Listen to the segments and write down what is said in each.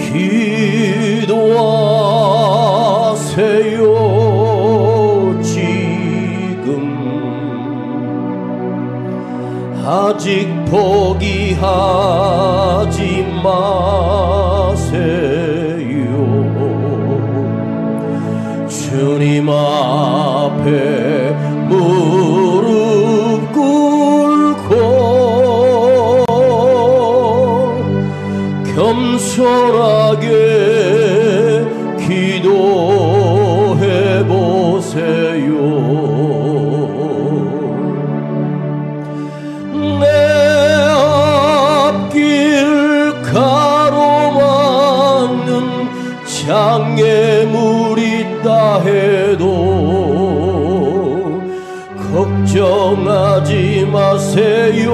기도하세요. 지금 아직 포기하지 마세요. 주님 앞에 무릎 꿇고 겸손하게 기도해 보세요. 내 앞길 가로막는 장애물이 있다 해도 걱정하지 마세요.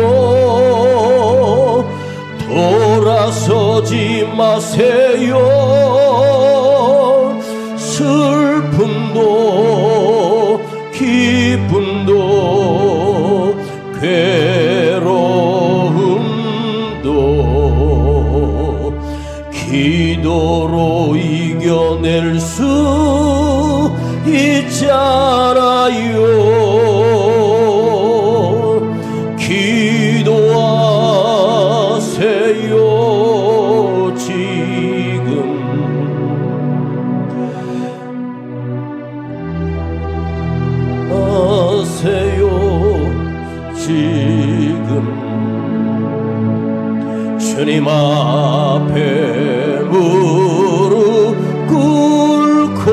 돌아서지 마세요. 슬픔도 기쁨도 괴로움도 기도로 이겨낼 수 있잖아요. 기도하세요. 지금 하세요. 지금 주님 앞에 무릎 꿇고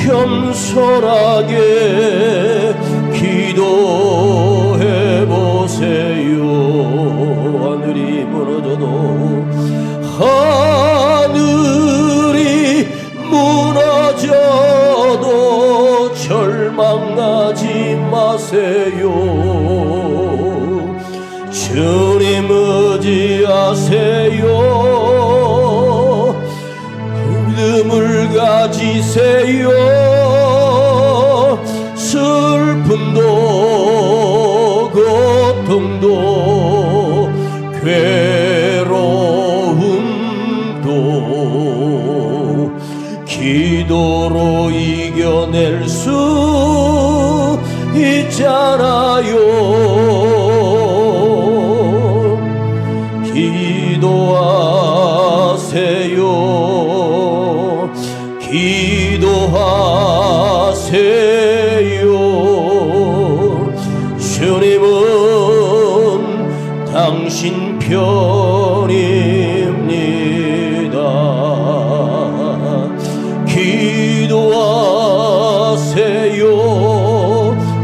겸손하게 기도해 보세요. 하늘이 무너져도 하늘이 무너져도 절망하지 마세요. 주님 의지하세요. 믿음을 가지세요. 슬픔도 고통도 괴로움도 기도로 이겨낼 수 있잖아요. 기도하세요. 기도하세요. 주님은 당신 편입니다. 기도하세요.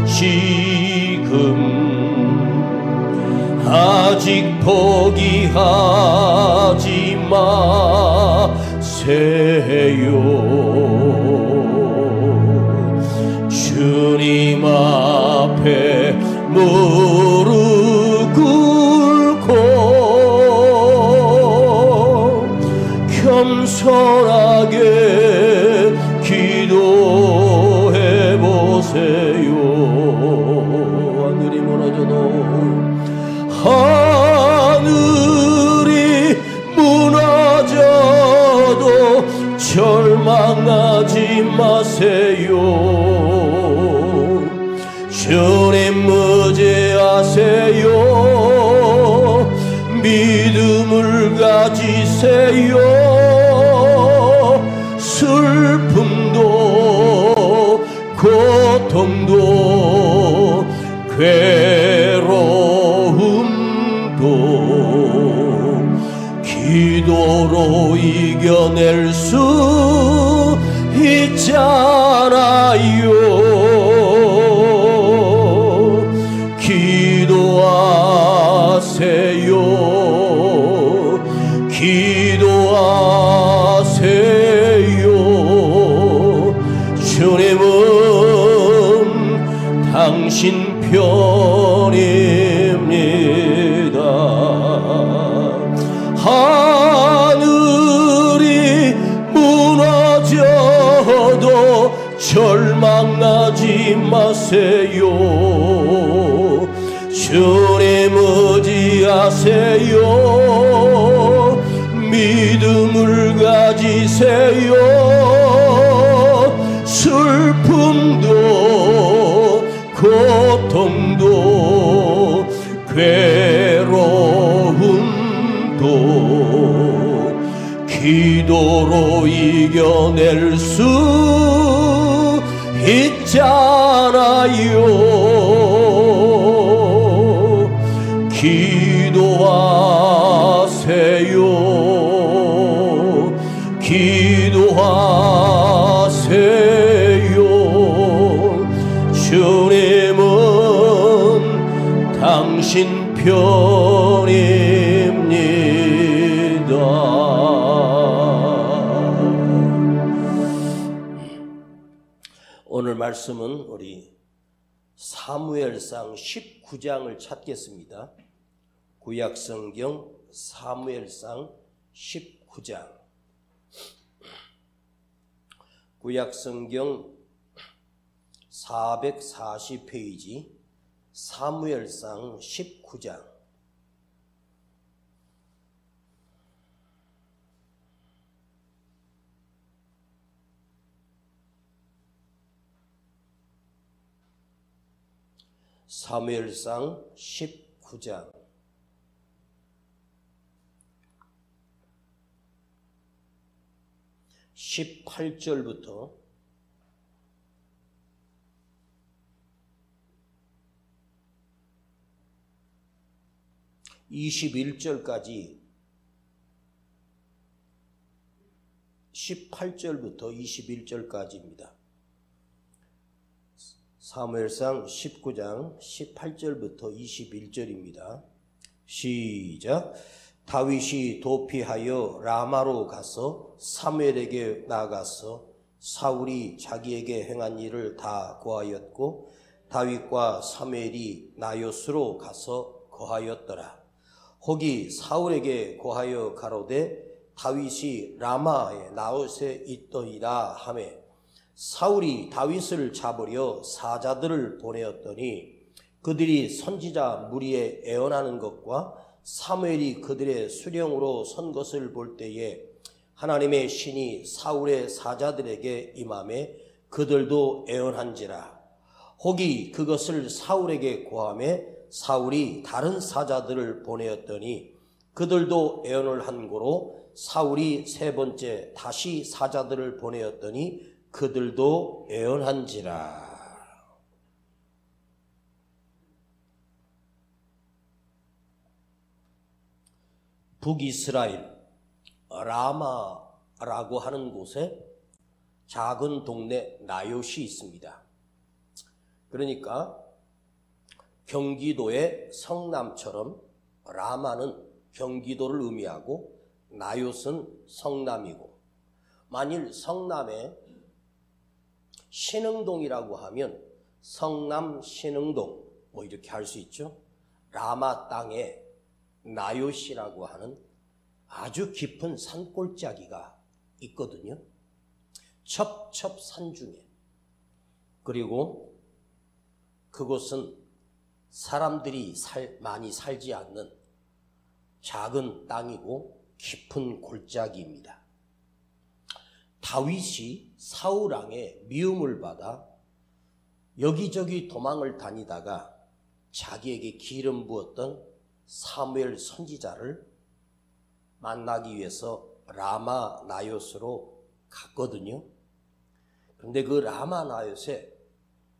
지금 아직 포기하지 마세요. 주님 앞에 무릎 꿇고 겸손하게 기도해 보세요. 하늘이 무너져도 하늘이 무너져도 절망하지 마세요. 주님 의지하세요. 믿음을 가지세요. 슬픔도 고통도 괴로움도 기도로 이겨낼 수 있잖아요. 기도하세요. 기도하세요. 주님은 당신 편입니다. 하늘이 무너져도 절망하지 마세요. 주님 의지하세요. 믿음을 가지세요. 슬픔도 고통도 괴로움도 기도로 이겨낼 수 있잖아요. 기도하세요. 기도하세요. 주님은 당신 편입니다. 오늘 말씀은 우리 사무엘상 19장을 찾겠습니다. 구약성경 사무엘상 19장. 구약성경 440페이지 사무엘상 19장. 사무엘상 19장 18절부터 21절까지 18절부터 21절까지입니다. 사무엘상 19장 18절부터 21절입니다. 시작. 다윗이 도피하여 라마로 가서 사무엘에게 나아가서 사울이 자기에게 행한 일을 다 고하였고 다윗과 사무엘이 나요스로 가서 거하였더라. 혹이 사울에게 고하여 가로되 다윗이 라마의 나옷에 있더이다 하매 사울이 다윗을 잡으려 사자들을 보내었더니 그들이 선지자 무리에 애원하는 것과 사무엘이 그들의 수령으로 선 것을 볼 때에 하나님의 신이 사울의 사자들에게 임하매 그들도 애원한지라. 혹이 그것을 사울에게 고하매 사울이 다른 사자들을 보내었더니 그들도 애원을 한 고로 사울이 세 번째 다시 사자들을 보내었더니 그들도 애원한지라. 북이스라엘 라마라고 하는 곳에 작은 동네 나요시 있습니다. 그러니까 경기도의 성남처럼 라마는 경기도를 의미하고 나요스는 성남이고, 만일 성남에 신흥동이라고 하면 성남 신흥동 뭐 이렇게 할 수 있죠. 라마 땅에 나요시라고 하는 아주 깊은 산골짜기가 있거든요. 첩첩산 중에. 그리고 그곳은 사람들이 많이 살지 않는 작은 땅이고 깊은 골짜기입니다. 다윗이 사울 왕의 미움을 받아 여기저기 도망을 다니다가 자기에게 기름 부었던 사무엘 선지자를 만나기 위해서 라마 나요스로 갔거든요. 그런데 그 라마 나요스에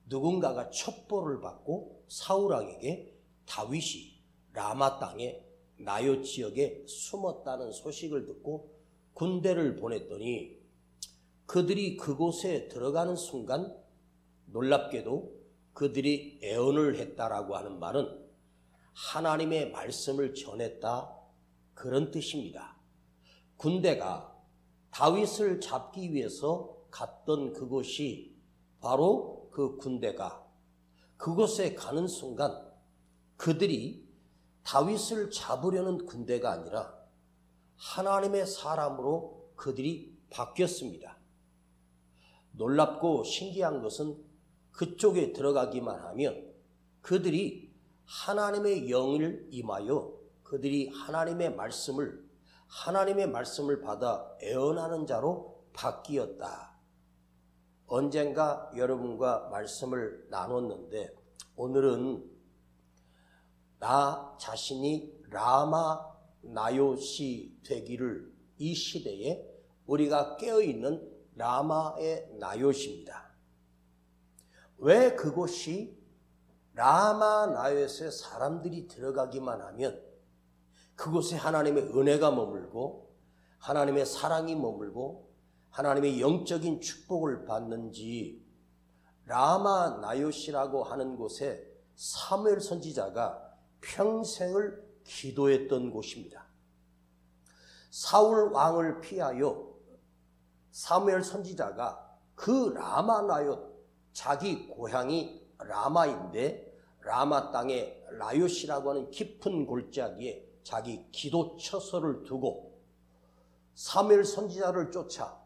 누군가가 첩보를 받고 사울 왕에게 다윗이 라마 땅에 나요 지역에 숨었다는 소식을 듣고 군대를 보냈더니 그들이 그곳에 들어가는 순간 놀랍게도 그들이 애언을 했다라고 하는 말은 하나님의 말씀을 전했다, 그런 뜻입니다. 군대가 다윗을 잡기 위해서 갔던 그곳이 바로 그 군대가 그곳에 가는 순간 그들이 다윗을 잡으려는 군대가 아니라 하나님의 사람으로 그들이 바뀌었습니다. 놀랍고 신기한 것은 그쪽에 들어가기만 하면 그들이 하나님의 영을 임하여 그들이 하나님의 말씀을 하나님의 말씀을 받아 애언하는 자로 바뀌었다. 언젠가 여러분과 말씀을 나눴는데 오늘은 나 자신이 라마 나요시 되기를 이 시대에 우리가 깨어있는 라마의 나요시입니다. 왜 그곳이 라마 나요시에 사람들이 들어가기만 하면 그곳에 하나님의 은혜가 머물고 하나님의 사랑이 머물고 하나님의 영적인 축복을 받는지 라마 나요시라고 하는 곳에 사무엘 선지자가 평생을 기도했던 곳입니다. 사울 왕을 피하여 사무엘 선지자가 그 라마 나요, 자기 고향이 라마인데 라마 땅에 나요시라고 하는 깊은 골짜기에 자기 기도 처소를 두고 사무엘 선지자를 쫓아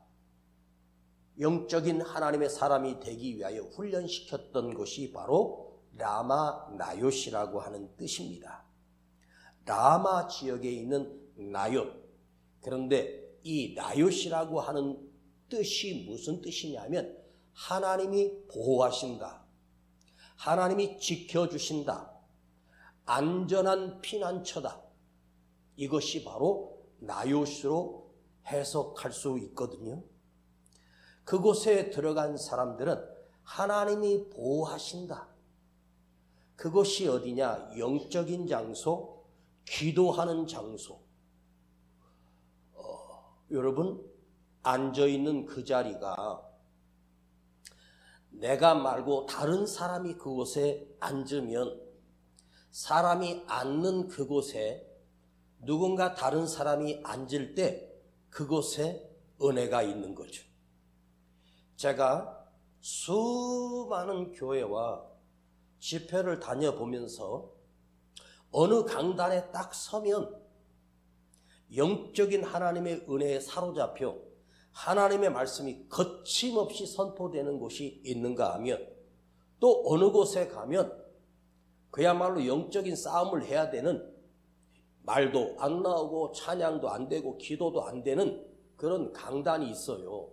영적인 하나님의 사람이 되기 위하여 훈련시켰던 곳이 바로 라마 나요시라고 하는 뜻입니다. 라마 지역에 있는 나요. 그런데 이 나요시라고 하는 뜻이 무슨 뜻이냐면 하나님이 보호하신다. 하나님이 지켜주신다. 안전한 피난처다. 이것이 바로 나요시로 해석할 수 있거든요. 그곳에 들어간 사람들은 하나님이 보호하신다. 그것이 어디냐? 영적인 장소, 기도하는 장소. 여러분, 앉아있는 그 자리가 내가 말고 다른 사람이 그곳에 앉으면 사람이 앉는 그곳에 누군가 다른 사람이 앉을 때 그곳에 은혜가 있는 거죠. 제가 수많은 교회와 집회를 다녀보면서 어느 강단에 딱 서면 영적인 하나님의 은혜에 사로잡혀 하나님의 말씀이 거침없이 선포되는 곳이 있는가 하면 또 어느 곳에 가면 그야말로 영적인 싸움을 해야 되는 말도 안 나오고 찬양도 안 되고 기도도 안 되는 그런 강단이 있어요.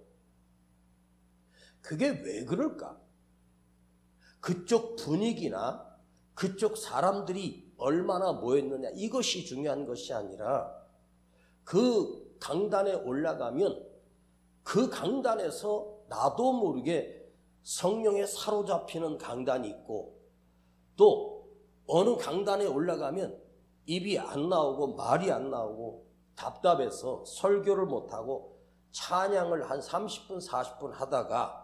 그게 왜 그럴까? 그쪽 분위기나 그쪽 사람들이 얼마나 모였느냐 이것이 중요한 것이 아니라 그 강단에 올라가면 그 강단에서 나도 모르게 성령에 사로잡히는 강단이 있고 또 어느 강단에 올라가면 입이 안 나오고 말이 안 나오고 답답해서 설교를 못하고 찬양을 한 30분 40분 하다가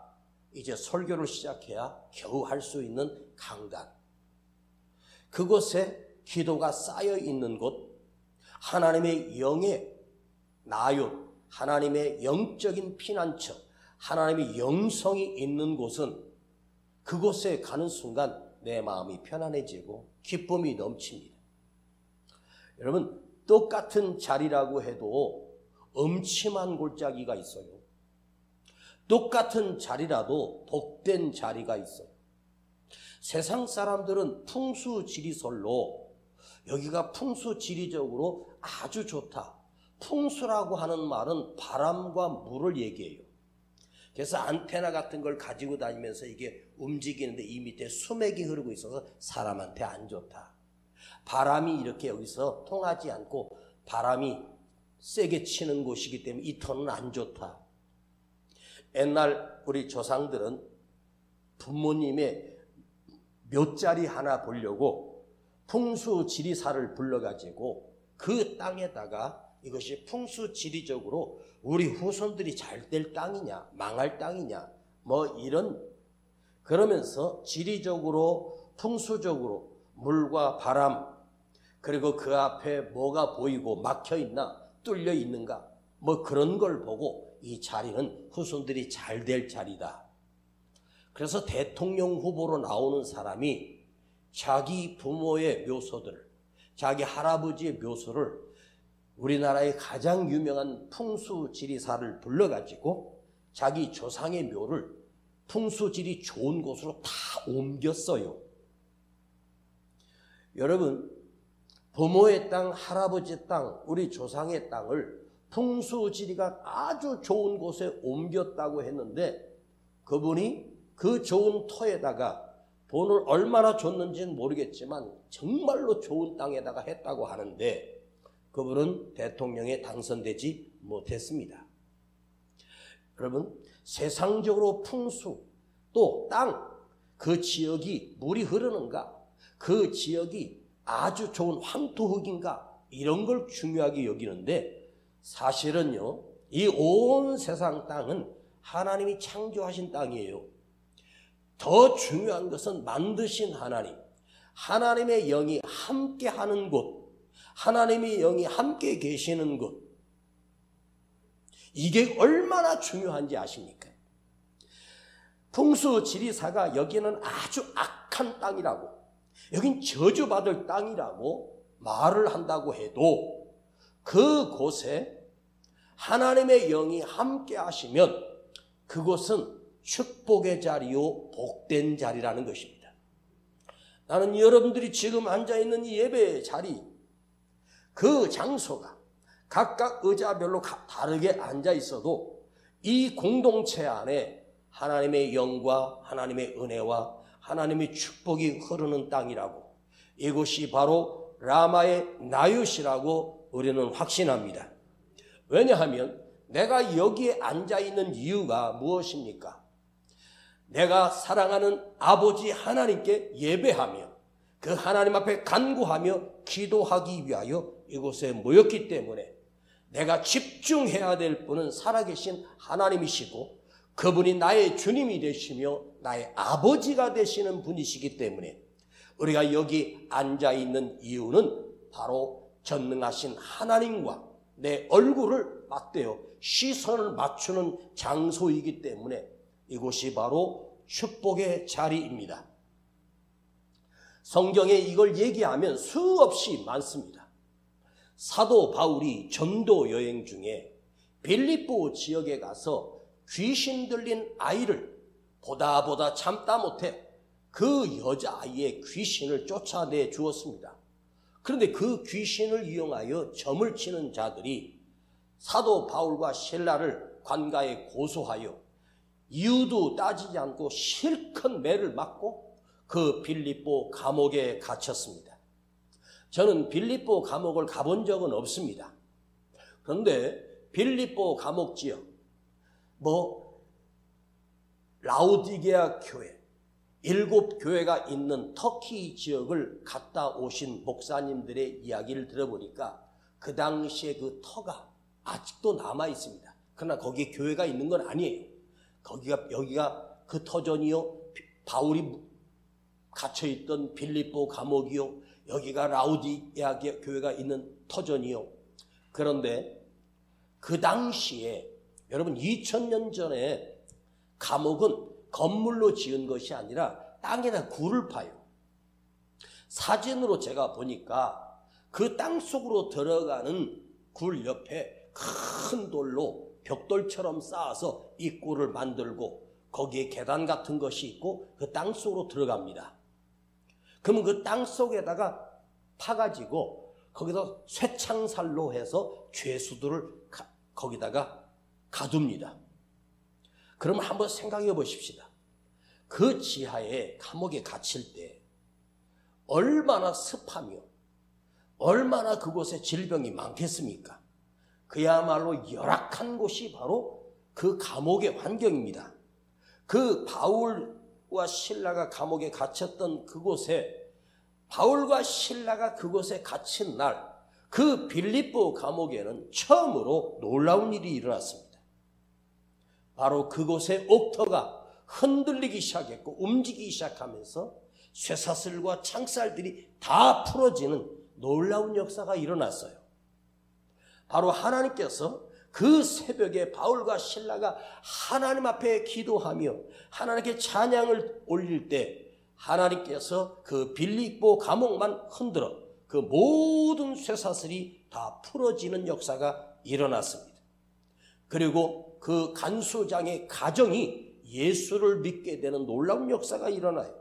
이제 설교를 시작해야 겨우 할 수 있는 강단. 그곳에 기도가 쌓여 있는 곳, 하나님의 영의 나요, 하나님의 영적인 피난처, 하나님의 영성이 있는 곳은 그곳에 가는 순간 내 마음이 편안해지고 기쁨이 넘칩니다. 여러분, 똑같은 자리라고 해도 음침한 골짜기가 있어요. 똑같은 자리라도 복된 자리가 있어요. 세상 사람들은 풍수지리설로 여기가 풍수지리적으로 아주 좋다. 풍수라고 하는 말은 바람과 물을 얘기해요. 그래서 안테나 같은 걸 가지고 다니면서 이게 움직이는데 이 밑에 수맥이 흐르고 있어서 사람한테 안 좋다. 바람이 이렇게 여기서 통하지 않고 바람이 세게 치는 곳이기 때문에 이 터는 안 좋다. 옛날 우리 조상들은 부모님의 묘자리 하나 보려고 풍수지리사를 불러가지고 그 땅에다가 이것이 풍수지리적으로 우리 후손들이 잘 될 땅이냐 망할 땅이냐 뭐 이런 그러면서 지리적으로 풍수적으로 물과 바람 그리고 그 앞에 뭐가 보이고 막혀있나 뚫려 있는가 뭐 그런 걸 보고 이 자리는 후손들이 잘 될 자리다. 그래서 대통령 후보로 나오는 사람이 자기 부모의 묘소들을 자기 할아버지의 묘소를 우리나라의 가장 유명한 풍수지리사를 불러가지고 자기 조상의 묘를 풍수지리 좋은 곳으로 다 옮겼어요. 여러분 부모의 땅, 할아버지 땅, 우리 조상의 땅을 풍수지리가 아주 좋은 곳에 옮겼다고 했는데 그분이 그 좋은 터에다가 돈을 얼마나 줬는지는 모르겠지만 정말로 좋은 땅에다가 했다고 하는데 그분은 대통령에 당선되지 못했습니다. 여러분, 세상적으로 풍수 또 땅, 그 지역이 물이 흐르는가, 그 지역이 아주 좋은 황토흙인가 이런 걸 중요하게 여기는데 사실은요, 이 온 세상 땅은 하나님이 창조하신 땅이에요. 더 중요한 것은 만드신 하나님, 하나님의 영이 함께하는 곳, 하나님의 영이 함께 계시는 곳, 이게 얼마나 중요한지 아십니까? 풍수지리사가 여기는 아주 악한 땅이라고, 여긴 저주받을 땅이라고 말을 한다고 해도 그곳에 하나님의 영이 함께 하시면 그곳은 축복의 자리요 복된 자리라는 것입니다. 나는 여러분들이 지금 앉아있는 이 예배의 자리, 그 장소가 각각 의자별로 다르게 앉아있어도 이 공동체 안에 하나님의 영과 하나님의 은혜와 하나님의 축복이 흐르는 땅이라고, 이곳이 바로 라마의 나윳이라고 우리는 확신합니다. 왜냐하면 내가 여기에 앉아있는 이유가 무엇입니까? 내가 사랑하는 아버지 하나님께 예배하며 그 하나님 앞에 간구하며 기도하기 위하여 이곳에 모였기 때문에 내가 집중해야 될 분은 살아계신 하나님이시고 그분이 나의 주님이 되시며 나의 아버지가 되시는 분이시기 때문에 우리가 여기 앉아있는 이유는 바로 전능하신 하나님과 내 얼굴을 맞대어 시선을 맞추는 장소이기 때문에 이곳이 바로 축복의 자리입니다. 성경에 이걸 얘기하면 수없이 많습니다. 사도 바울이 전도 여행 중에 빌립보 지역에 가서 귀신 들린 아이를 보다 참다 못해 그 여자아이의 귀신을 쫓아내 주었습니다. 그런데 그 귀신을 이용하여 점을 치는 자들이 사도 바울과 실라를 관가에 고소하여 이유도 따지지 않고 실컷 매를 맞고 그 빌립보 감옥에 갇혔습니다. 저는 빌립보 감옥을 가본 적은 없습니다. 그런데 빌립보 감옥 지역, 라우디게아 교회, 7교회가 있는 터키 지역을 갔다 오신 목사님들의 이야기를 들어보니까 그 당시에 그 터가 아직도 남아 있습니다. 그러나 거기에 교회가 있는 건 아니에요. 여기가 그 터전이요, 바울이 갇혀있던 빌립보 감옥이요, 여기가 라우디게아 교회가 있는 터전이요. 그런데 그 당시에 여러분 2000년 전에 감옥은 건물로 지은 것이 아니라 땅에다 굴을 파요. 사진으로 제가 보니까 그 땅속으로 들어가는 굴 옆에 큰 돌로 벽돌처럼 쌓아서 이 굴을 만들고 거기에 계단 같은 것이 있고 그 땅속으로 들어갑니다. 그러면 그 땅속에다가 파가지고 거기서 쇠창살로 해서 죄수들을 거기다가 가둡니다. 그러면 한번 생각해 보십시다. 그 지하에 감옥에 갇힐 때 얼마나 습하며 얼마나 그곳에 질병이 많겠습니까? 그야말로 열악한 곳이 바로 그 감옥의 환경입니다. 그 바울과 실라가 감옥에 갇혔던 그곳에, 바울과 실라가 그곳에 갇힌 날 그 빌립보 감옥에는 처음으로 놀라운 일이 일어났습니다. 바로 그곳의 옥터가 흔들리기 시작했고 움직이기 시작하면서 쇠사슬과 창살들이 다 풀어지는 놀라운 역사가 일어났어요. 바로 하나님께서 그 새벽에 바울과 실라가 하나님 앞에 기도하며 하나님께 찬양을 올릴 때 하나님께서 그 빌립보 감옥만 흔들어 그 모든 쇠사슬이 다 풀어지는 역사가 일어났습니다. 그리고 그 간수장의 가정이 예수를 믿게 되는 놀라운 역사가 일어나요.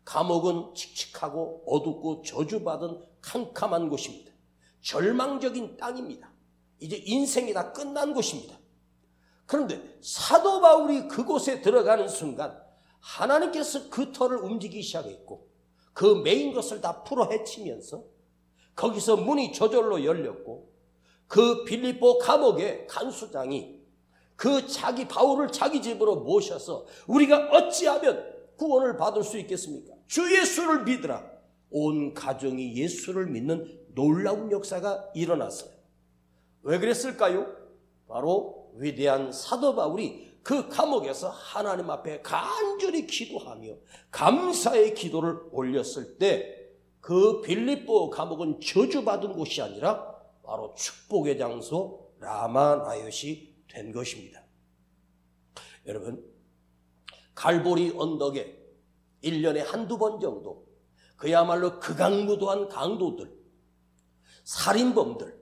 감옥은 칙칙하고 어둡고 저주받은 캄캄한 곳입니다. 절망적인 땅입니다. 이제 인생이 다 끝난 곳입니다. 그런데 사도 바울이 그곳에 들어가는 순간 하나님께서 그 터를 움직이기 시작했고 그 메인 것을 다 풀어 헤치면서 거기서 문이 저절로 열렸고 그 빌립보 감옥의 간수장이 그 자기 바울을 자기 집으로 모셔서 우리가 어찌하면 구원을 받을 수 있겠습니까? 주 예수를 믿으라. 온 가정이 예수를 믿는 놀라운 역사가 일어났어요. 왜 그랬을까요? 바로 위대한 사도 바울이 그 감옥에서 하나님 앞에 간절히 기도하며 감사의 기도를 올렸을 때 그 빌립보 감옥은 저주받은 곳이 아니라 바로 축복의 장소 라마나요시 된 것입니다. 여러분, 갈보리 언덕에 1년에 한두 번 정도 그야말로 극악무도한 강도들, 살인범들,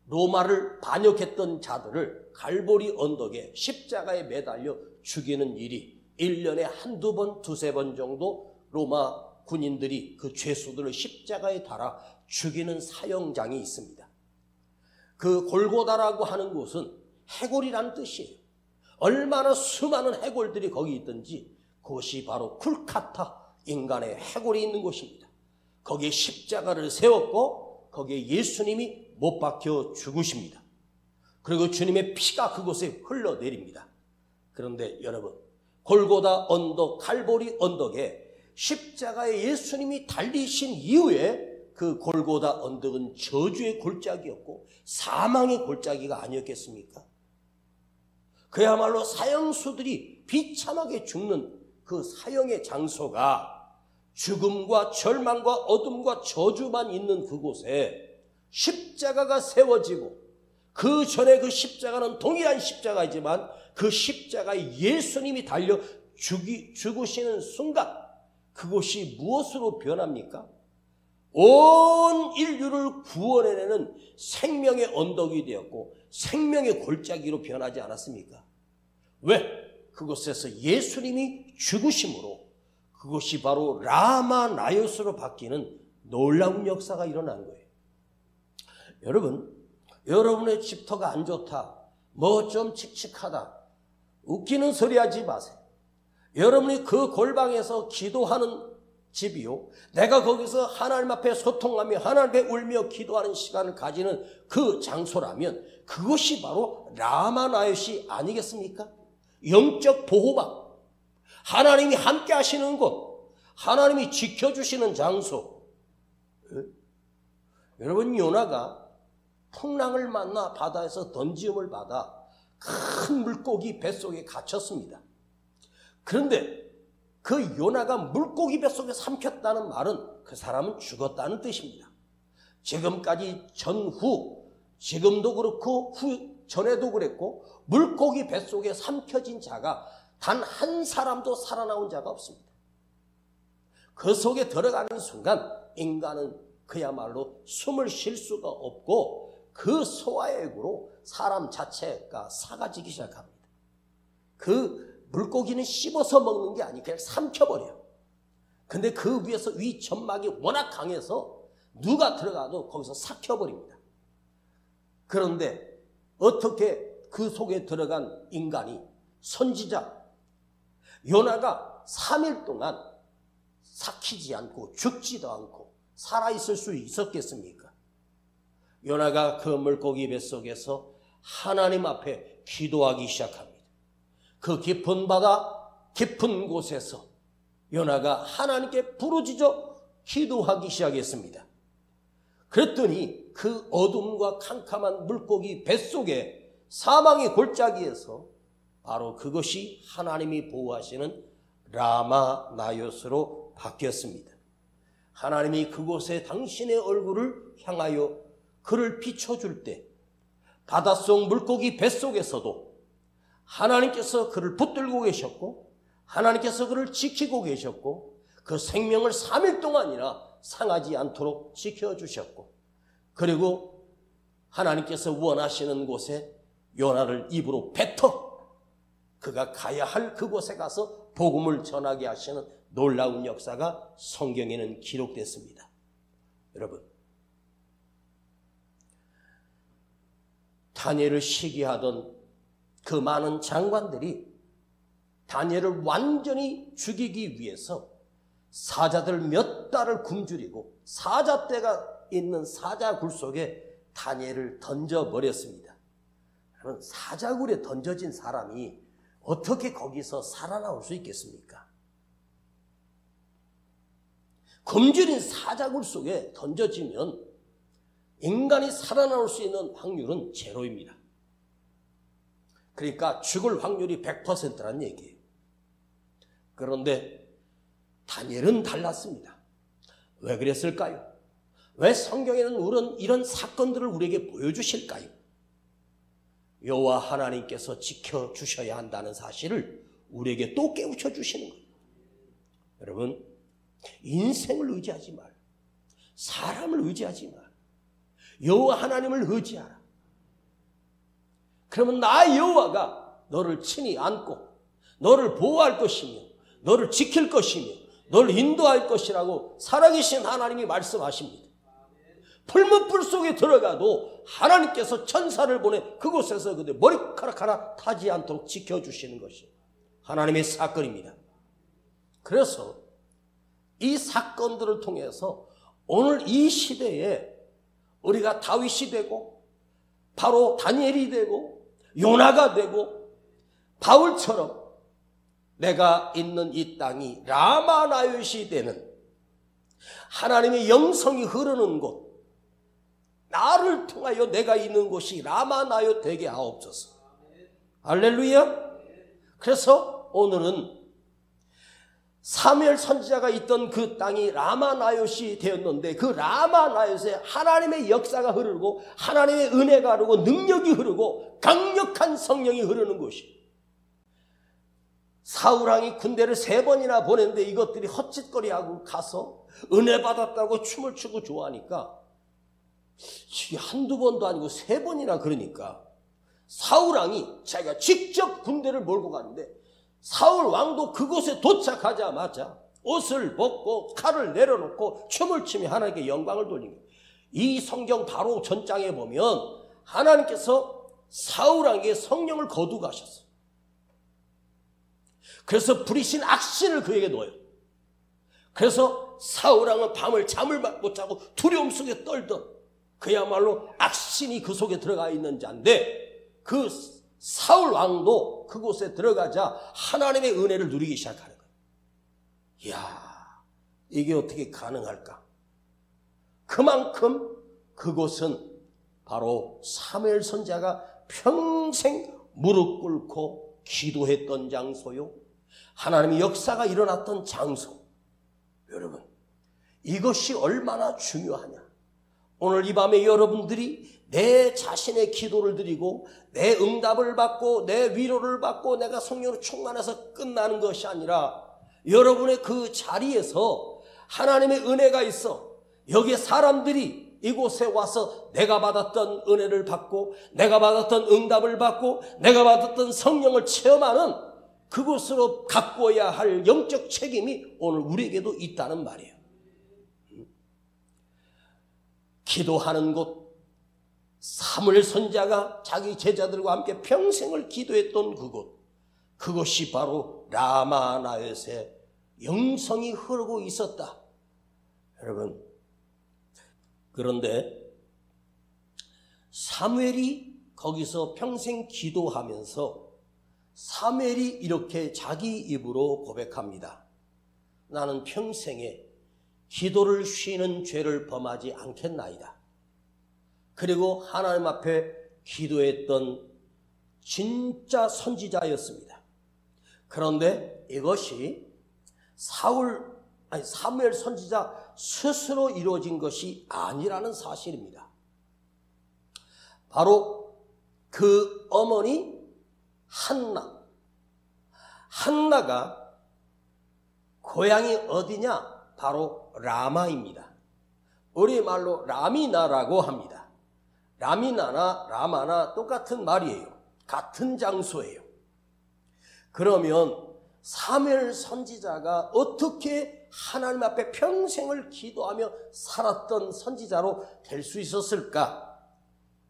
로마를 반역했던 자들을 갈보리 언덕에 십자가에 매달려 죽이는 일이 1년에 한두 번, 두세 번 정도 로마 군인들이 그 죄수들을 십자가에 달아 죽이는 사형장이 있습니다. 그 골고다라고 하는 곳은 해골이라는 뜻이에요. 얼마나 수많은 해골들이 거기 있든지 그것이 바로 쿨카타, 인간의 해골이 있는 곳입니다. 거기에 십자가를 세웠고 거기에 예수님이 못 박혀 죽으십니다. 그리고 주님의 피가 그곳에 흘러내립니다. 그런데 여러분, 골고다 언덕, 갈보리 언덕에 십자가에 예수님이 달리신 이후에 그 골고다 언덕은 저주의 골짜기였고 사망의 골짜기가 아니었겠습니까? 그야말로 사형수들이 비참하게 죽는 그 사형의 장소가 죽음과 절망과 어둠과 저주만 있는 그곳에 십자가가 세워지고 그 전에 그 십자가는 동일한 십자가이지만 그 십자가에 예수님이 달려 죽으시는 순간 그곳이 무엇으로 변합니까? 온 인류를 구원해내는 생명의 언덕이 되었고 생명의 골짜기로 변하지 않았습니까? 왜? 그곳에서 예수님이 죽으심으로 그것이 바로 라마나요스로 바뀌는 놀라운 역사가 일어난 거예요. 여러분, 여러분의 집터가 안 좋다, 뭐 좀 칙칙하다, 웃기는 소리 하지 마세요. 여러분이 그 골방에서 기도하는 집이요, 내가 거기서 하나님 앞에 소통하며 하나님 앞에 울며 기도하는 시간을 가지는 그 장소라면 그것이 바로 라마나요시 아니겠습니까? 영적 보호막, 하나님이 함께 하시는 곳, 하나님이 지켜주시는 장소. 여러분, 요나가 풍랑을 만나 바다에서 던짐을 받아 큰 물고기 뱃속에 갇혔습니다. 그런데 그 요나가 물고기 뱃속에 삼켰다는 말은 그 사람은 죽었다는 뜻입니다. 지금까지 전후, 지금도 그렇고 전에도 그랬고 물고기 뱃속에 삼켜진 자가 단 한 사람도 살아나온 자가 없습니다. 그 속에 들어가는 순간 인간은 그야말로 숨을 쉴 수가 없고 그 소화액으로 사람 자체가 사가지기 시작합니다. 그 물고기는 씹어서 먹는 게 아니고 그냥 삼켜버려요. 근데 그 위에서 위 점막이 워낙 강해서 누가 들어가도 거기서 삭혀버립니다. 그런데 어떻게 그 속에 들어간 인간이, 선지자 요나가 3일 동안 삭히지 않고 죽지도 않고 살아있을 수 있었겠습니까? 요나가 그 물고기 뱃속에서 하나님 앞에 기도하기 시작합니다. 그 깊은 바다, 깊은 곳에서 요나가 하나님께 부르짖어 기도하기 시작했습니다. 그랬더니 그 어둠과 캄캄한 물고기 뱃속에 사망의 골짜기에서 바로 그것이 하나님이 보호하시는 라마나요스로 바뀌었습니다. 하나님이 그곳에 당신의 얼굴을 향하여 그를 비춰줄 때 바닷속 물고기 뱃속에서도 하나님께서 그를 붙들고 계셨고 하나님께서 그를 지키고 계셨고 그 생명을 3일 동안이나 상하지 않도록 지켜주셨고 그리고 하나님께서 원하시는 곳에 요나를 입으로 뱉어 그가 가야 할 그곳에 가서 복음을 전하게 하시는 놀라운 역사가 성경에는 기록됐습니다. 여러분, 다니엘을 시기하던 그 많은 장관들이 다니엘을 완전히 죽이기 위해서 사자들 몇 달을 굶주리고 사자떼가 있는 사자굴 속에 다니엘을 던져버렸습니다. 그럼 사자굴에 던져진 사람이 어떻게 거기서 살아나올 수 있겠습니까? 굶주린 사자굴 속에 던져지면 인간이 살아나올 수 있는 확률은 제로입니다. 그러니까 죽을 확률이 100%라는 얘기예요. 그런데 다니엘은 달랐습니다. 왜 그랬을까요? 왜 성경에는 이런 사건들을 우리에게 보여주실까요? 여호와 하나님께서 지켜주셔야 한다는 사실을 우리에게 또 깨우쳐 주시는 거예요. 여러분, 인생을 의지하지 말, 사람을 의지하지 말, 여호와 하나님을 의지하라. 그러면 나 여호와가 너를 친히 안고 너를 보호할 것이며 너를 지킬 것이며 너를 인도할 것이라고 살아계신 하나님이 말씀하십니다. 풀무불 속에 들어가도 하나님께서 천사를 보내 그곳에서 그들 머리카락 하나 타지 않도록 지켜주시는 것이 하나님의 사건입니다. 그래서 이 사건들을 통해서 오늘 이 시대에 우리가 다윗이 되고 바로 다니엘이 되고 요나가 되고 바울처럼 내가 있는 이 땅이 라마나요시 되는 하나님의 영성이 흐르는 곳, 나를 통하여 내가 있는 곳이 라마나요 되게 하옵소서. 할렐루야. 그래서 오늘은 사무엘 선지자가 있던 그 땅이 라마나요시 되었는데 그 라마나요시에 하나님의 역사가 흐르고 하나님의 은혜가 흐르고 능력이 흐르고 강력한 성령이 흐르는 곳이, 사울왕이 군대를 3번이나 보냈는데 이것들이 헛짓거리하고 가서 은혜 받았다고 춤을 추고 좋아하니까 이게 한두 번도 아니고 3번이나 그러니까 사울왕이 자기가 직접 군대를 몰고 가는데 사울왕도 그곳에 도착하자마자 옷을 벗고 칼을 내려놓고 춤을 추며 하나님께 영광을 돌린 거예요. 이 성경 바로 전장에 보면 하나님께서 사울왕에게 성령을 거두가셨어요. 그래서 부리신 악신을 그에게 넣어요. 그래서 사울왕은 밤을 잠을 못 자고 두려움 속에 떨던 그야말로 악신이 그 속에 들어가 있는 자인데 그 사울왕도 그곳에 들어가자 하나님의 은혜를 누리기 시작하는 거예요. 이야, 이게 어떻게 가능할까? 그만큼 그곳은 바로 사무엘 선지자가 평생 무릎 꿇고 기도했던 장소요, 하나님의 역사가 일어났던 장소. 여러분, 이것이 얼마나 중요하냐. 오늘 이 밤에 여러분들이 내 자신의 기도를 드리고 내 응답을 받고 내 위로를 받고 내가 성령으로 충만해서 끝나는 것이 아니라 여러분의 그 자리에서 하나님의 은혜가 있어 여기에 사람들이 이곳에 와서 내가 받았던 은혜를 받고 내가 받았던 응답을 받고 내가 받았던 성령을 체험하는 그곳으로 가꿔야 할 영적 책임이 오늘 우리에게도 있다는 말이에요. 기도하는 곳, 사무엘 선지자가 자기 제자들과 함께 평생을 기도했던 그곳, 그것이 바로 라마나요시에 영성이 흐르고 있었다. 여러분, 그런데 사무엘이 거기서 평생 기도하면서 사무엘이 이렇게 자기 입으로 고백합니다. 나는 평생에 기도를 쉬는 죄를 범하지 않겠나이다. 그리고 하나님 앞에 기도했던 진짜 선지자였습니다. 그런데 이것이 사무엘 선지자 스스로 이루어진 것이 아니라는 사실입니다. 바로 그 어머니 한나가 고향이 어디냐? 바로 라마입니다. 우리말로 라미나라고 합니다. 라미나나 라마나 똑같은 말이에요. 같은 장소예요. 그러면 사무엘 선지자가 어떻게 하나님 앞에 평생을 기도하며 살았던 선지자로 될 수 있었을까?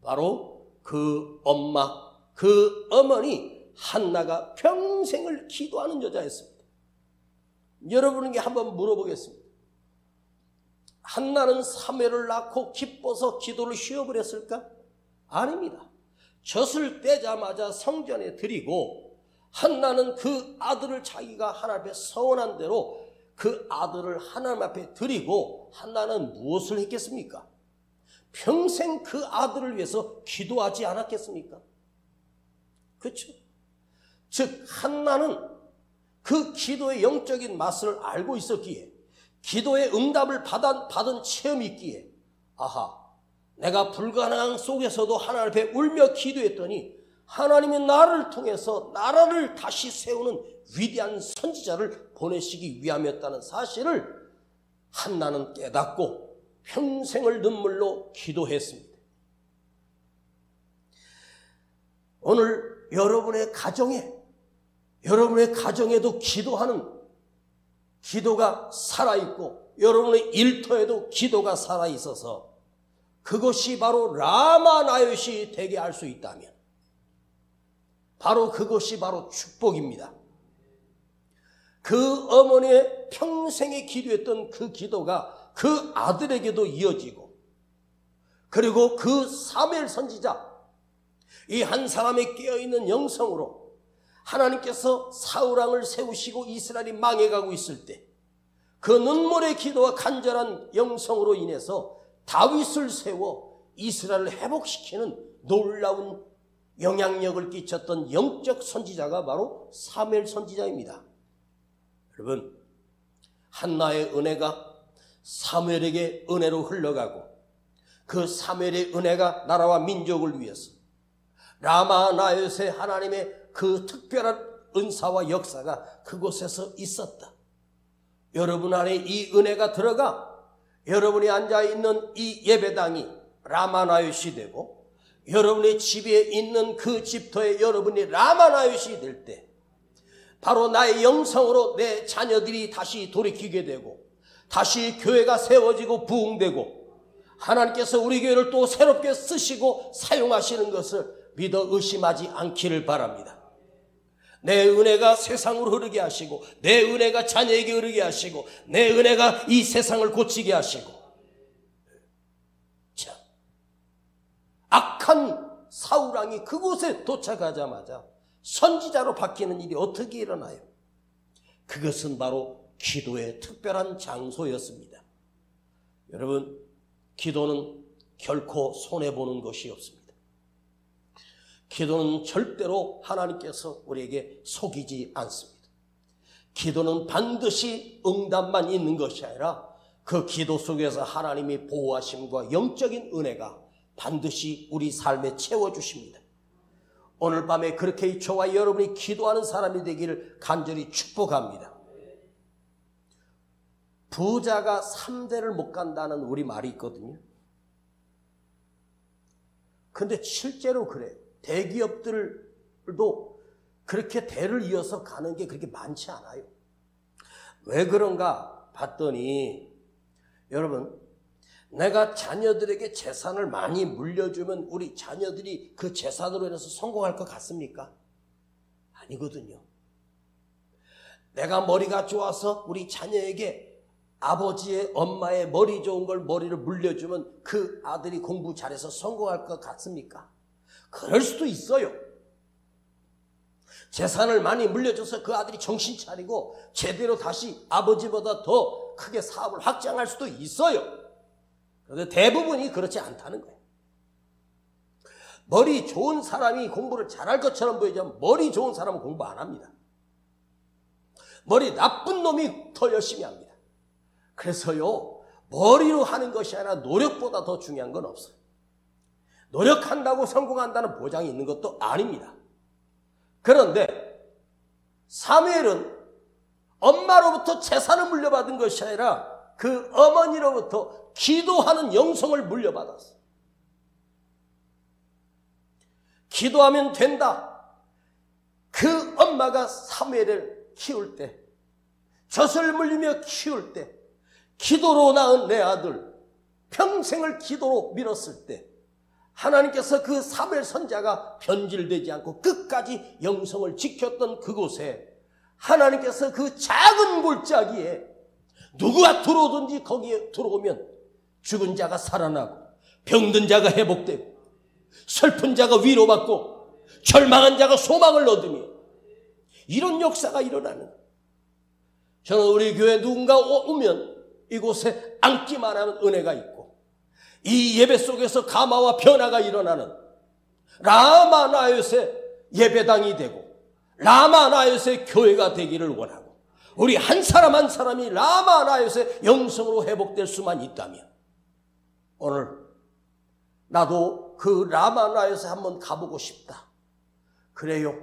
바로 그 엄마, 그 어머니 한나가 평생을 기도하는 여자였습니다. 여러분에게 한번 물어보겠습니다. 한나는 사무엘을 낳고 기뻐서 기도를 쉬어버렸을까? 아닙니다. 젖을 떼자마자 성전에 드리고 한나는 그 아들을 자기가 하나님 앞에 서원한 대로 그 아들을 하나님 앞에 드리고 한나는 무엇을 했겠습니까? 평생 그 아들을 위해서 기도하지 않았겠습니까? 그렇죠? 즉 한나는 그 기도의 영적인 맛을 알고 있었기에 기도의 응답을 받은 체험이 있기에 아하, 내가 불가능한 속에서도 하나님 앞에 울며 기도했더니 하나님이 나를 통해서 나라를 다시 세우는 위대한 선지자를 보내시기 위함이었다는 사실을 한나는 깨닫고 평생을 눈물로 기도했습니다. 오늘 여러분의 가정에도 기도하는 기도가 살아있고 여러분의 일터에도 기도가 살아있어서 그것이 바로 라마나요시 되게 할 수 있다면 바로 그것이 바로 축복입니다. 그 어머니의 평생에 기도했던 그 기도가 그 아들에게도 이어지고 그리고 그 사무엘 선지자 이 한 사람의 깨어있는 영성으로 하나님께서 사울 왕을 세우시고 이스라엘이 망해가고 있을 때 그 눈물의 기도와 간절한 영성으로 인해서 다윗을 세워 이스라엘을 회복시키는 놀라운 영향력을 끼쳤던 영적 선지자가 바로 사무엘 선지자입니다. 여러분, 한나의 은혜가 사무엘에게 은혜로 흘러가고 그 사무엘의 은혜가 나라와 민족을 위해서 라마나요세 하나님의 그 특별한 은사와 역사가 그곳에서 있었다. 여러분 안에 이 은혜가 들어가 여러분이 앉아있는 이 예배당이 라마나요시 되고 여러분의 집에 있는 그 집터에 여러분이 라마나요시 될 때 바로 나의 영성으로 내 자녀들이 다시 돌이키게 되고 다시 교회가 세워지고 부흥되고 하나님께서 우리 교회를 또 새롭게 쓰시고 사용하시는 것을 믿어 의심하지 않기를 바랍니다. 내 은혜가 세상으로 흐르게 하시고 내 은혜가 자녀에게 흐르게 하시고 내 은혜가 이 세상을 고치게 하시고 자, 악한 사울 왕이 그곳에 도착하자마자 선지자로 바뀌는 일이 어떻게 일어나요? 그것은 바로 기도의 특별한 장소였습니다. 여러분, 기도는 결코 손해보는 것이 없습니다. 기도는 절대로 하나님께서 우리에게 속이지 않습니다. 기도는 반드시 응답만 있는 것이 아니라 그 기도 속에서 하나님이 보호하심과 영적인 은혜가 반드시 우리 삶에 채워주십니다. 오늘 밤에 그렇게 저와 여러분이 기도하는 사람이 되기를 간절히 축복합니다. 부자가 3대를 못 간다는 우리 말이 있거든요. 근데 실제로 그래요. 대기업들도 그렇게 대를 이어서 가는 게 그렇게 많지 않아요. 왜 그런가 봤더니 여러분, 내가 자녀들에게 재산을 많이 물려주면 우리 자녀들이 그 재산으로 인해서 성공할 것 같습니까? 아니거든요. 내가 머리가 좋아서 우리 자녀에게 아버지의 엄마의 머리 좋은 걸 머리를 물려주면 그 아들이 공부 잘해서 성공할 것 같습니까? 그럴 수도 있어요. 재산을 많이 물려줘서 그 아들이 정신 차리고 제대로 다시 아버지보다 더 크게 사업을 확장할 수도 있어요. 그런데 대부분이 그렇지 않다는 거예요. 머리 좋은 사람이 공부를 잘할 것처럼 보이지만 머리 좋은 사람은 공부 안 합니다. 머리 나쁜 놈이 더 열심히 합니다. 그래서요, 머리로 하는 것이 아니라 노력보다 더 중요한 건 없어요. 노력한다고 성공한다는 보장이 있는 것도 아닙니다. 그런데 사무엘은 엄마로부터 재산을 물려받은 것이 아니라 그 어머니로부터 기도하는 영성을 물려받았어요. 기도하면 된다. 그 엄마가 사무엘을 키울 때, 젖을 물리며 키울 때, 기도로 낳은 내 아들, 평생을 기도로 밀었을 때 하나님께서 그 사무엘 선지자가 변질되지 않고 끝까지 영성을 지켰던 그곳에 하나님께서 그 작은 골짜기에 누구가 들어오든지 거기에 들어오면 죽은 자가 살아나고 병든 자가 회복되고 슬픈 자가 위로받고 절망한 자가 소망을 얻으며 이런 역사가 일어나는 거예요. 저는 우리 교회 누군가 오면 이곳에 앉기만 하면 은혜가 있고 이 예배 속에서 감화와 변화가 일어나는 라마나요스의 예배당이 되고 라마나요스의 교회가 되기를 원하고 우리 한 사람 한 사람이 라마나요스의 영성으로 회복될 수만 있다면 오늘 나도 그 라마나요스에 한번 가보고 싶다. 그래요.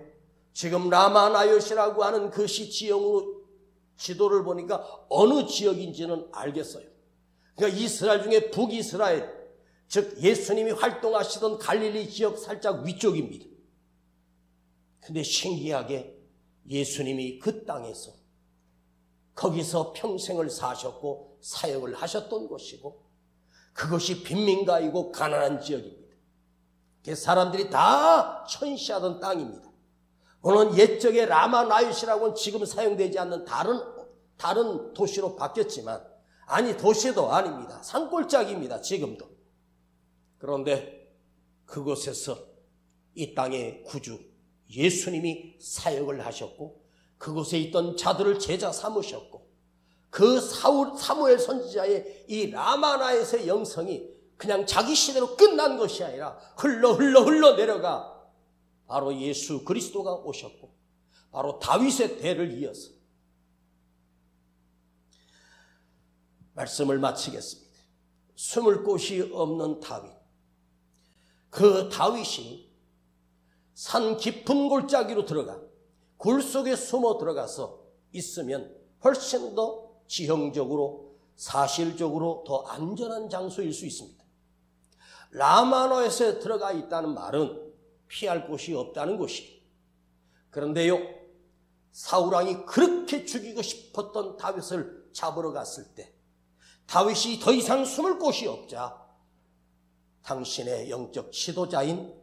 지금 라마나요스라고 하는 그시 지형으로 지도를 보니까 어느 지역인지는 알겠어요. 그러니까 이스라엘 중에 북이스라엘, 즉 예수님이 활동하시던 갈릴리 지역 살짝 위쪽입니다. 근데 신기하게 예수님이 그 땅에서 거기서 평생을 사셨고 사역을 하셨던 곳이고 그것이 빈민가이고 가난한 지역입니다. 사람들이 다 천시하던 땅입니다. 물론 옛적의 라마나요스라고는 지금 사용되지 않는 다른 도시로 바뀌었지만 아니 도시도 아닙니다. 산골짜기입니다. 지금도. 그런데 그곳에서 이 땅의 구주 예수님이 사역을 하셨고 그곳에 있던 자들을 제자 삼으셨고 그 사무엘 선지자의 이 라마나요스의 영성이 그냥 자기 시대로 끝난 것이 아니라 흘러 내려가 바로 예수 그리스도가 오셨고 바로 다윗의 대를 이어서 말씀을 마치겠습니다. 숨을 곳이 없는 다윗. 그 다윗이 산 깊은 골짜기로 들어가 굴 속에 숨어 들어가서 있으면 훨씬 더 지형적으로 사실적으로 더 안전한 장소일 수 있습니다. 라마나요스에 들어가 있다는 말은 피할 곳이 없다는 것이. 그런데요, 사울왕이 그렇게 죽이고 싶었던 다윗을 잡으러 갔을 때 다윗이 더 이상 숨을 곳이 없자 당신의 영적 지도자인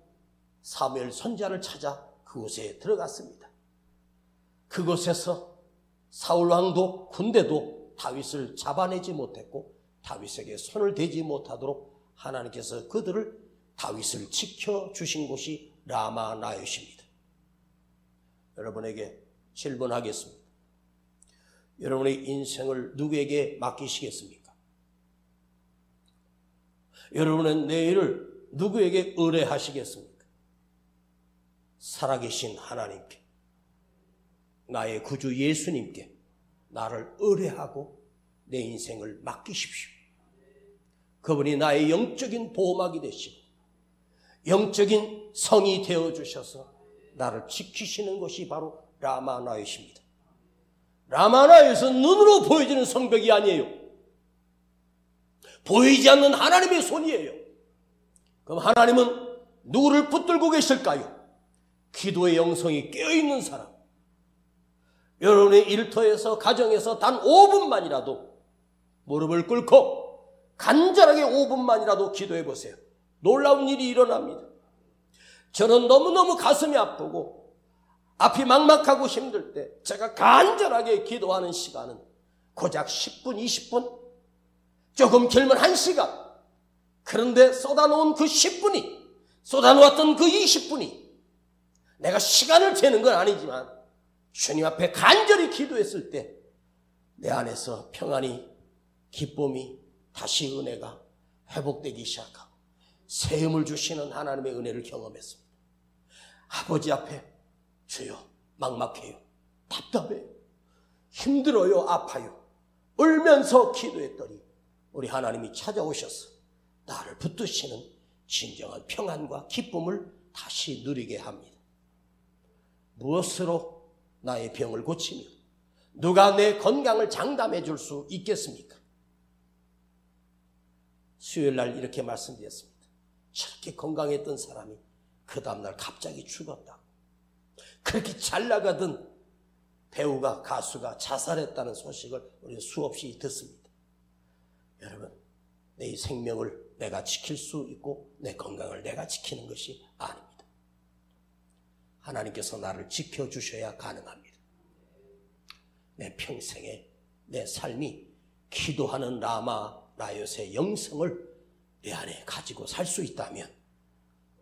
사무엘 선지자를 찾아 그곳에 들어갔습니다. 그곳에서 사울왕도 군대도 다윗을 잡아내지 못했고 다윗에게 손을 대지 못하도록 하나님께서 그들을 다윗을 지켜주신 곳이 라마나요스입니다. 여러분에게 질문하겠습니다. 여러분의 인생을 누구에게 맡기시겠습니까? 여러분의 내일을 누구에게 의뢰하시겠습니까? 살아계신 하나님께, 나의 구주 예수님께 나를 의뢰하고 내 인생을 맡기십시오. 그분이 나의 영적인 보호막이 되시고 영적인 성이 되어주셔서 나를 지키시는 것이 바로 라마나요스입니다. 라마나요스는 눈으로 보여지는 성벽이 아니에요. 보이지 않는 하나님의 손이에요. 그럼 하나님은 누구를 붙들고 계실까요? 기도의 영성이 깨어있는 사람. 여러분의 일터에서 가정에서 단 5분만이라도 무릎을 꿇고 간절하게 5분만이라도 기도해 보세요. 놀라운 일이 일어납니다. 저는 너무너무 가슴이 아프고 앞이 막막하고 힘들 때 제가 간절하게 기도하는 시간은 고작 10분, 20분, 조금 길면 1시간. 그런데 쏟아놓은 그 10분이, 쏟아놓았던 그 20분이 내가 시간을 재는 건 아니지만 주님 앞에 간절히 기도했을 때 내 안에서 평안이, 기쁨이, 다시 은혜가 회복되기 시작하고 새 힘을 주시는 하나님의 은혜를 경험했습니다. 아버지 앞에 주여 막막해요, 답답해요, 힘들어요, 아파요, 울면서 기도했더니 우리 하나님이 찾아오셔서 나를 붙드시는 진정한 평안과 기쁨을 다시 누리게 합니다. 무엇으로 나의 병을 고치며 누가 내 건강을 장담해 줄 수 있겠습니까? 수요일 날 이렇게 말씀드렸습니다. 저렇게 건강했던 사람이 그 다음날 갑자기 죽었다고. 그렇게 잘 나가던 배우가, 가수가 자살했다는 소식을 우리는 수없이 듣습니다. 여러분, 내 생명을 내가 지킬 수 있고 내 건강을 내가 지키는 것이 아닙니다. 하나님께서 나를 지켜주셔야 가능합니다. 내 평생에 내 삶이 기도하는 라마 라옅의 영성을 내 안에 가지고 살 수 있다면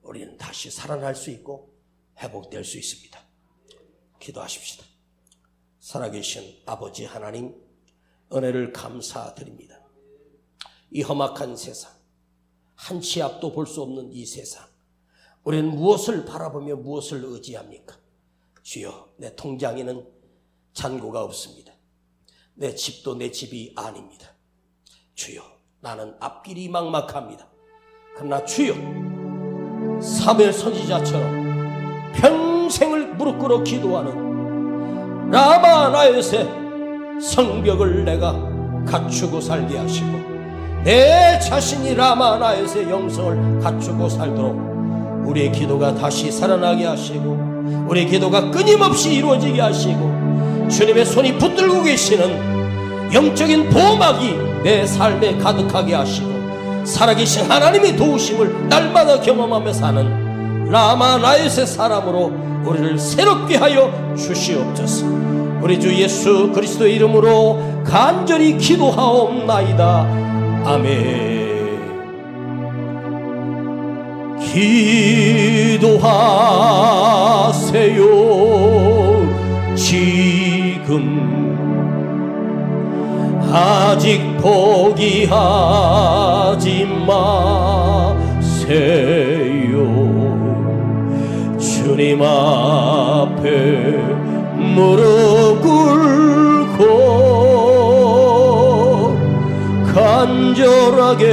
우리는 다시 살아날 수 있고 회복될 수 있습니다. 기도하십시다. 살아계신 아버지 하나님, 은혜를 감사드립니다. 이 험악한 세상, 한 치 앞도 볼 수 없는 이 세상, 우리는 무엇을 바라보며 무엇을 의지합니까? 주여, 내 통장에는 잔고가 없습니다. 내 집도 내 집이 아닙니다. 주여, 나는 앞길이 막막합니다. 그러나 주여, 사무엘 선지자처럼 평생을 무릎 꿇어 기도하는 라마 라옅의 성벽을 내가 갖추고 살게 하시고 내 자신이 라마 라옅의 영성을 갖추고 살도록 우리의 기도가 다시 살아나게 하시고 우리의 기도가 끊임없이 이루어지게 하시고 주님의 손이 붙들고 계시는 영적인 보호막이 내 삶에 가득하게 하시고 살아계신 하나님의 도우심을 날마다 경험하며 사는 라마 라옅의 사람으로 우리를 새롭게 하여 주시옵소서. 우리 주 예수 그리스도의 이름으로 간절히 기도하옵나이다. 아멘. 기도하세요. 지금 아직 포기하지 마세요. 주님 앞에 무릎 꿇고 간절하게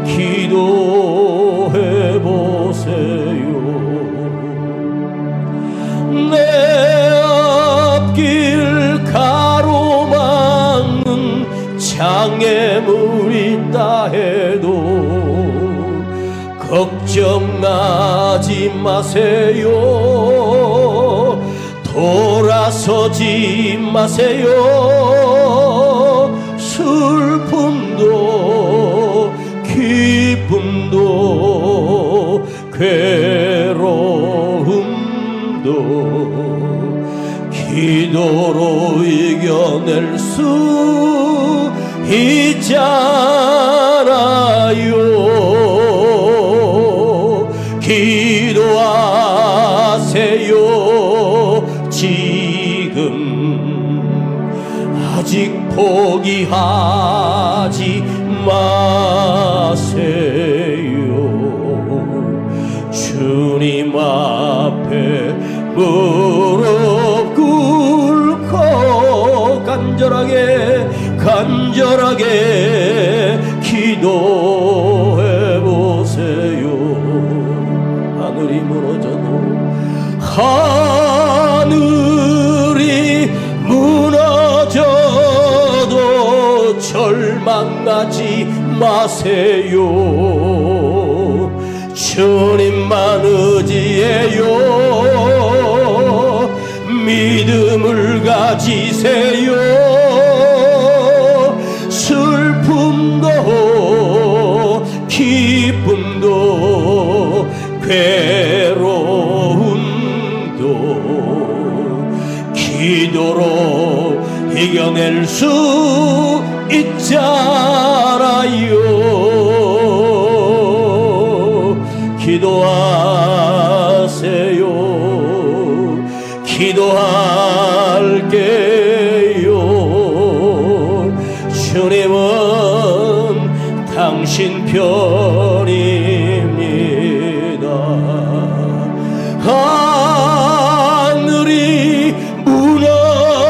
기도해 보세요. 내 앞길 가로막는 장애물이 있다 해도 걱정하지 마세요. 돌아서지 마세요. 슬픔도 기쁨도 괴로움도 기도로 이겨낼 수 있잖아요. 기도하세요. 지금 아직 포기하지 마세요. 주님 앞에 무릎 꿇고 간절하게 기도해 보세요. 하늘이 무너져도 하늘이 무너져도 절망하지 마세요. 주님만 의지해요. 믿음을 가지세요. 슬픔도 기쁨도 괴로움도 기도로 이겨낼 수 있잖아요. 기도하세요. 기도할게요. 주님은 당신 편입니다. 하늘이 무너져도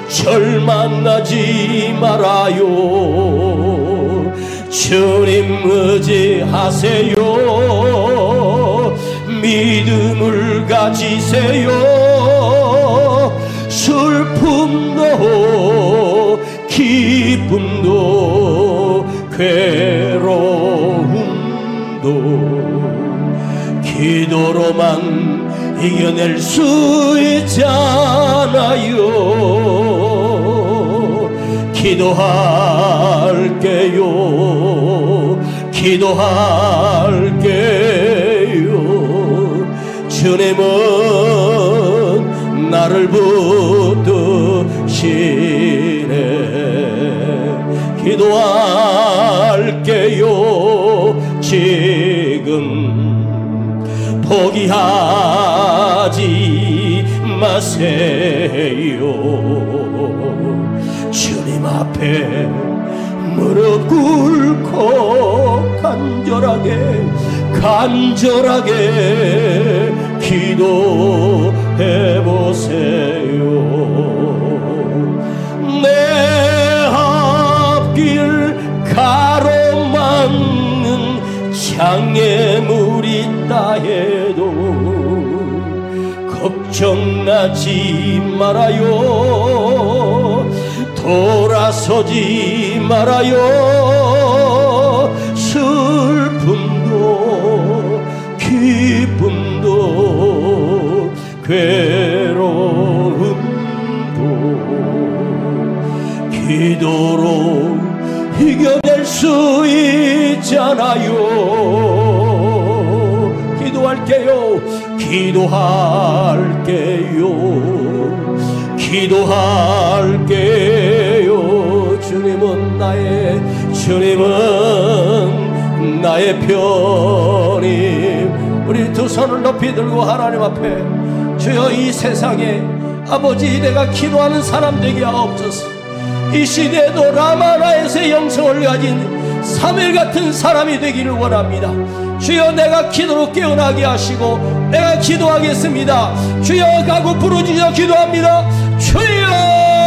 절망하지 말아요. 주님 의지하세요. 믿음을 가지세요. 슬픔도 기쁨도 괴로움도 기도로만 이겨낼 수 있잖아요. 기도할게요. 기도할게요. 주님은 나를 붙드시네. 기도할게요. 지금 포기하지 마세요. 주님 앞에 무릎 꿇고 간절하게 기도해보세요. 내 앞길 가로막는 장애물이 있다 해도 걱정하지 말아요. 돌아서지 말아요. 슬픔도 기쁨도 괴로움도 기도로 이겨낼 수 있잖아요. 기도할게요. 기도할게요. 기도할게요. 주님은 나의 편임. 우리 두 손을 높이 들고 하나님 앞에, 주여, 이 세상에 아버지 내가 기도하는 사람 되게 하옵소서. 이 시대에도 라마나에서의 영성을 가진 사무엘 같은 사람이 되기를 원합니다. 주여, 내가 기도로 깨어나게 하시고 내가 기도하겠습니다. 주여, 가고 부르짖어 기도합니다. 주여.